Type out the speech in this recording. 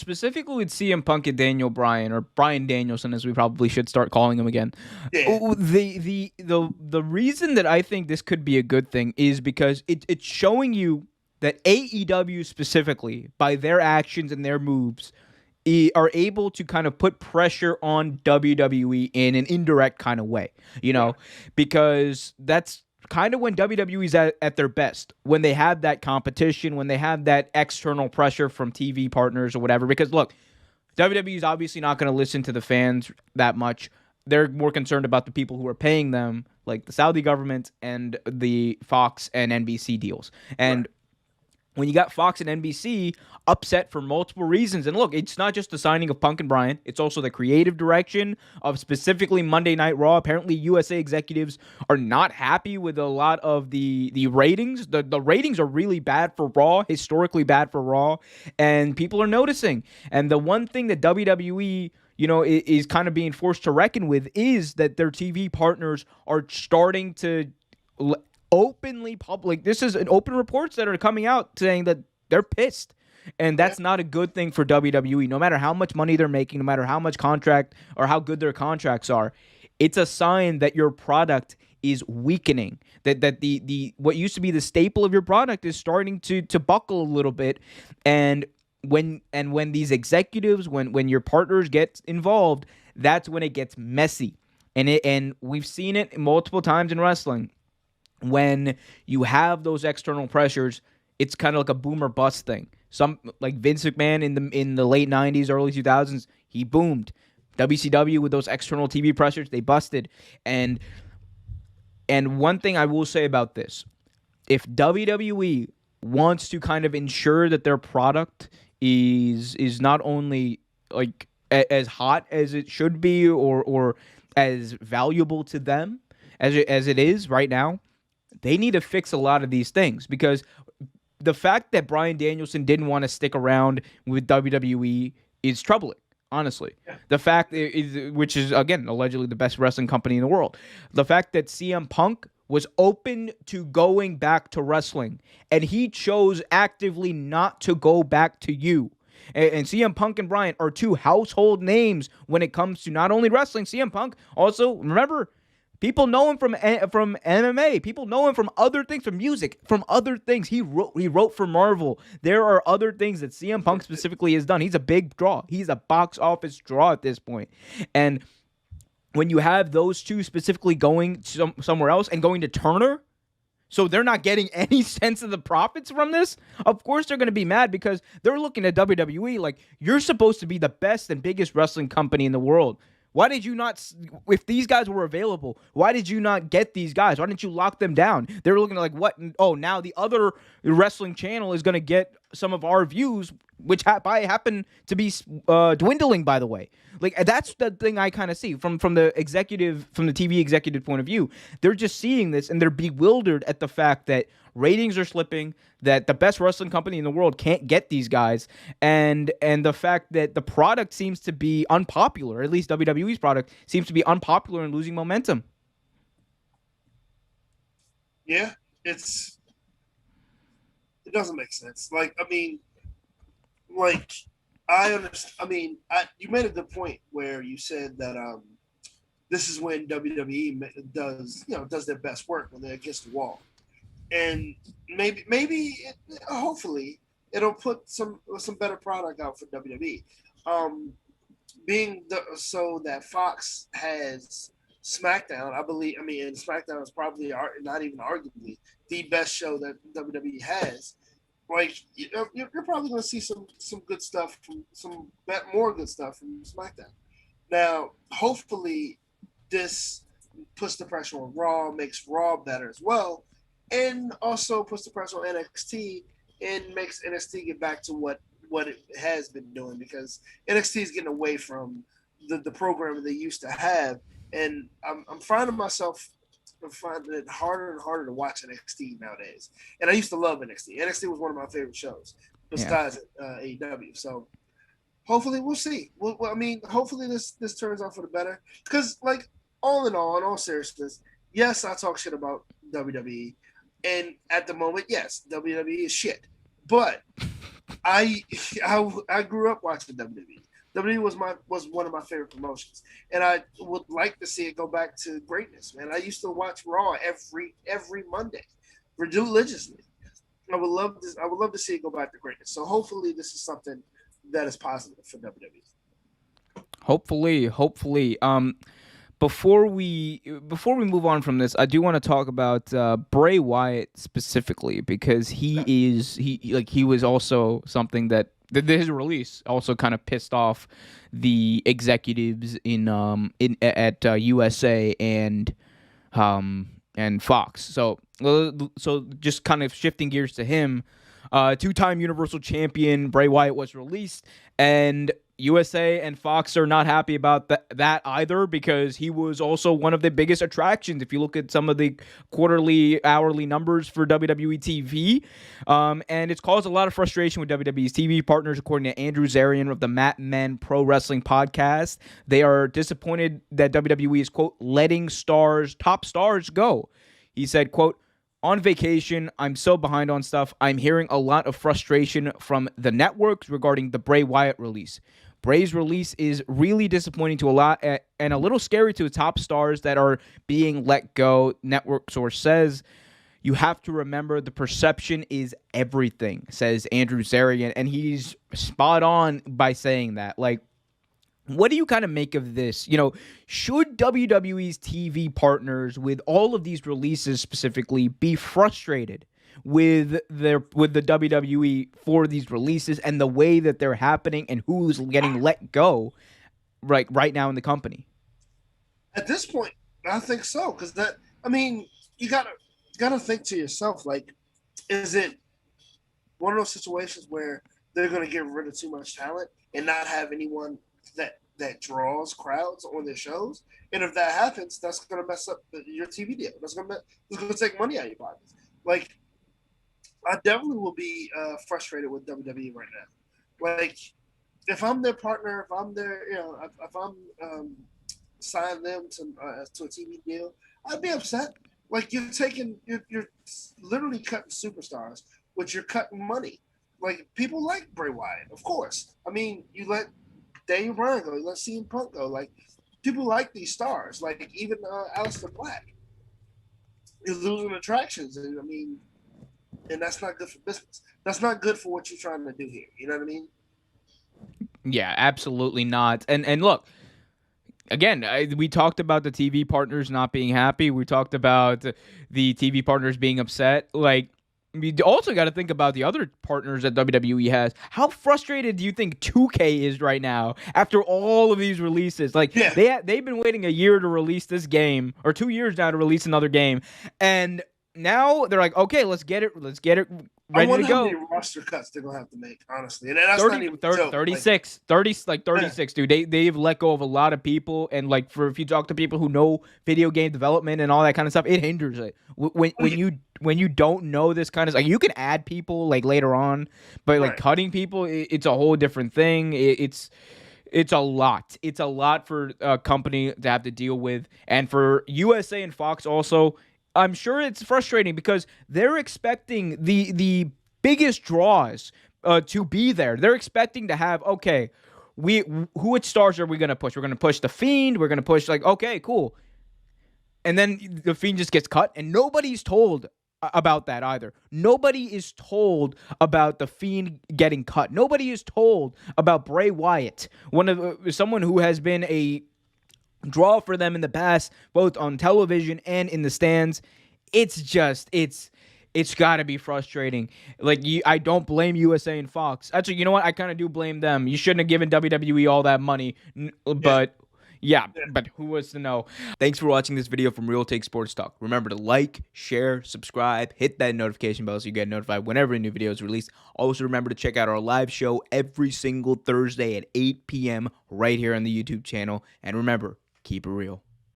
specifically with CM Punk and Daniel Bryan, or Bryan Danielson, as we probably should start calling him again. Yeah. The reason that I think this could be a good thing is because it's showing you that AEW specifically, by their actions and their moves, are able to kind of put pressure on WWE in an indirect kind of way, Yeah. because that's kind of when WWE's at their best, when they have that competition, when they have that external pressure from TV partners or whatever. Because look, WWE is obviously not going to listen to the fans that much. They're more concerned about the people who are paying them, like the Saudi government and the Fox and NBC deals. Right. And when you got Fox and NBC upset for multiple reasons. And look, it's not just the signing of Punk and Bryan, it's also the creative direction of specifically Monday Night Raw. Apparently, USA executives are not happy with a lot of the ratings. The ratings are really bad for Raw, historically bad for Raw, and people are noticing. And the one thing that WWE is kind of being forced to reckon with is that their TV partners are starting to openly public. This is an open reports that are coming out saying that they're pissed. And that's not a good thing for WWE. No matter how much money they're making, no matter how much contract or how good their contracts are, it's a sign that your product is weakening. That the what used to be the staple of your product is starting to buckle a little bit. And when these executives, when your partners get involved, that's when it gets messy. And we've seen it multiple times in wrestling. When you have those external pressures, it's kind of like a boom or bust thing. Some like Vince McMahon in the late 90s, early 2000s, he boomed. WCW with those external TV pressures, they busted. And one thing I will say about this, if WWE wants to kind of ensure that their product is not only like as hot as it should be, or as valuable to them as it is right now, they need to fix a lot of these things. Because the fact that Bryan Danielson didn't want to stick around with WWE is troubling, honestly. Yeah. The fact is, which is, again, allegedly the best wrestling company in the world. The fact that CM Punk was open to going back to wrestling, and he chose actively not to go back to you. And CM Punk and Bryan are two household names when it comes to not only wrestling. CM Punk also, remember, people know him from MMA. People know him from other things, from music, from other things. He wrote for Marvel. There are other things that CM Punk specifically has done. He's a big draw. He's a box office draw at this point. And when you have those two specifically going somewhere else and going to Turner, so they're not getting any sense of the profits from this, of course they're going to be mad, because they're looking at WWE like, you're supposed to be the best and biggest wrestling company in the world. Why did you not, if these guys were available, why did you not get these guys? Why didn't you lock them down? They were looking at like, what? Oh, now the other wrestling channel is going to get some of our views, which happen to be dwindling, by the way. Like, that's the thing I kind of see from the TV executive point of view. They're just seeing this and they're bewildered at the fact that ratings are slipping, that the best wrestling company in the world can't get these guys, and the fact that the product seems to be unpopular, at least WWE's product seems to be unpopular and losing momentum. Yeah, it doesn't make sense. Like, I mean, like, I understand. I mean, you made a good point where you said that this is when WWE does their best work, when they're against the wall. And hopefully it'll put some better product out for WWE. So that Fox has SmackDown, I believe. I mean, and SmackDown is probably not even arguably the best show that WWE has. Like, you're probably going to see some good stuff from more good stuff from SmackDown. Now, hopefully, this puts the pressure on Raw, makes Raw better as well, and also puts the pressure on NXT and makes NXT get back to what it has been doing, because NXT is getting away from the programming they used to have, and I'm finding it harder and harder to watch NXT nowadays. And I used to love NXT. NXT was one of my favorite shows besides AEW. So hopefully we'll see. I mean, hopefully this turns out for the better, because, like, all in all seriousness, yes, I talk shit about WWE. And at the moment, yes, WWE is shit. But I I grew up watching WWE. WWE was one of my favorite promotions, and I would like to see it go back to greatness. Man, I used to watch Raw every Monday, religiously. I would love to see it go back to greatness. So hopefully, this is something that is positive for WWE. Hopefully. Before we move on from this, I do want to talk about Bray Wyatt specifically because he was also something that his release also kind of pissed off the executives at USA and Fox. So just kind of shifting gears to him, two-time Universal Champion Bray Wyatt was released, and USA and Fox are not happy about that either because he was also one of the biggest attractions. If you look at some of the quarterly, hourly numbers for WWE TV, and it's caused a lot of frustration with WWE's TV partners, according to Andrew Zarian of the Mat Men Pro Wrestling Podcast. They are disappointed that WWE is, quote, letting top stars go. He said, quote, on vacation, I'm so behind on stuff. I'm hearing a lot of frustration from the networks regarding the Bray Wyatt release. Bray's release is really disappointing to a lot and a little scary to the top stars that are being let go, network source says. You have to remember the perception is everything, says Andrew Zarian, and he's spot on by saying that. Like, what do you kind of make of this? Should WWE's TV partners with all of these releases specifically be frustrated with the WWE for these releases and the way that they're happening and who's getting let go right now in the company? At this point, I think so because you gotta think to yourself, like, is it one of those situations where they're gonna get rid of too much talent and not have anyone that draws crowds on their shows? And if that happens, that's gonna mess up your TV deal. That's gonna take money out of your pockets. Like, I definitely will be frustrated with WWE right now. Like, if I'm their partner, if I'm their, if I'm signing them to a TV deal, I'd be upset. Like, you're literally cutting superstars, but you're cutting money. Like, people like Bray Wyatt, of course. I mean, you let Daniel Bryan go, you let CM Punk go. Like, people like these stars. Like, even Aleister Black. You're losing attractions, and that's not good for business. That's not good for what you're trying to do here. You know what I mean? Yeah, absolutely not. And look, again, we talked about the TV partners not being happy. We talked about the TV partners being upset. Like, you also got to think about the other partners that WWE has. How frustrated do you think 2K is right now after all of these releases? Like, they've been waiting a year to release this game, or 2 years now to release another game, and now they're like, okay, let's get it ready to go. I wonder how many roster cuts they're gonna have to make, honestly. And that's 30, not even 36, 36, dude. They've let go of a lot of people, and like, if you talk to people who know video game development and all that kind of stuff, it hinders it. When you don't know this kind of, like, you can add people like later on, but like cutting people, it's a whole different thing. It's a lot. It's a lot for a company to have to deal with, and for USA and Fox also. I'm sure it's frustrating because they're expecting the biggest draws to be there. They're expecting to have, okay, which stars are we going to push? We're going to push The Fiend. We're going to push, like, okay, cool. And then The Fiend just gets cut, and nobody's told about that either. Nobody is told about The Fiend getting cut. Nobody is told about Bray Wyatt, someone who has been a draw for them in the past, both on television and in the stands. It's got to be frustrating. Like, I don't blame USA and Fox. Actually, you know what? I kind of do blame them. You shouldn't have given WWE all that money, but but who was to know? Thanks for watching this video from Real Take Sports Talk. Remember to like, share, subscribe, hit that notification bell so you get notified whenever a new video is released. Also, remember to check out our live show every single Thursday at 8 p.m. right here on the YouTube channel. And remember, keep it real.